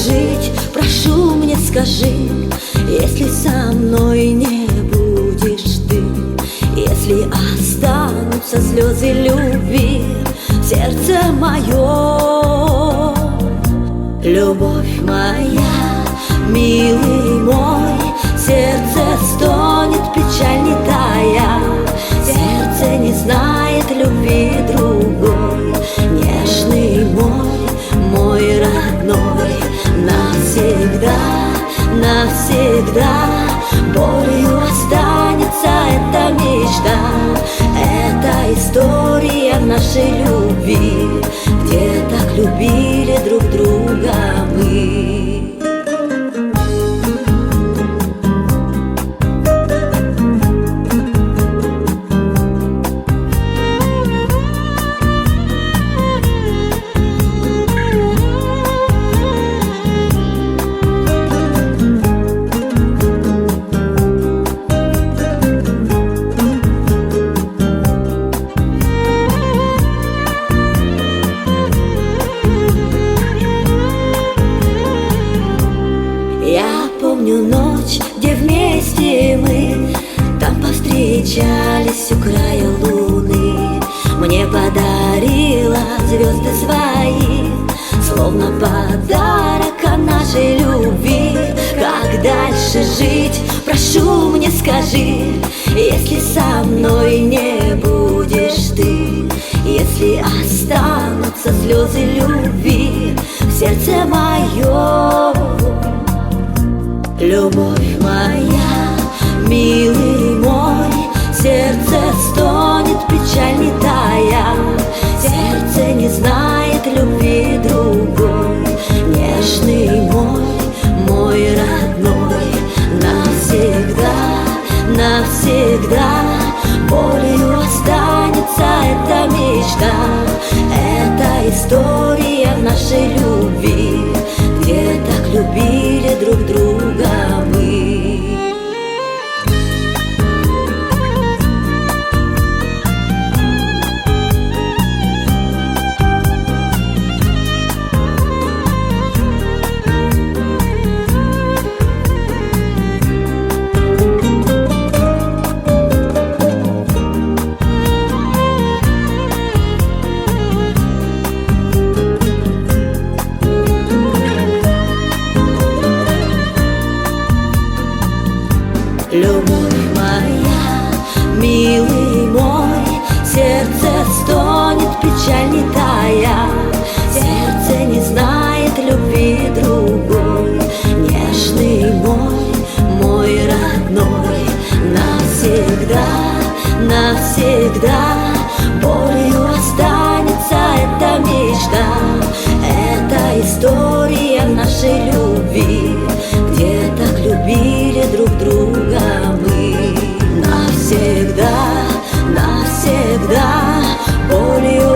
жить, прошу, мне скажи, если со мной не будешь ты, если останутся слезы любви в сердце мое. Любовь моя, милый мой, сердце стонет, печаль не тая, сердце не знает любви другой. Нежный мой родной, навсегда, навсегда болью останется эта мечта. Это история нашей любви, где так любили друг друга мы. Я помню ночь, где вместе мы там повстречались у края луны. Мне подарила звезды свои, словно подарок о нашей любви. Как дальше жить, прошу, мне скажи, если со мной не будешь ты, если останутся слезы любви в сердце мое. Любовь моя, милый мой, сердце стонет, печаль не тая, сердце не знает любви другой. Нежный мой родной, навсегда, навсегда болью останется эта мечта. Это история нашей любви, где так любили друг друга мы. Любовь моя, милый мой, сердце стонет, печаль не тая, сердце не знает любви другой. Нежный мой родной, навсегда, навсегда болью останется эта мечта. Это история нашей любви, где так любили друг друга мы. Навсегда, навсегда болью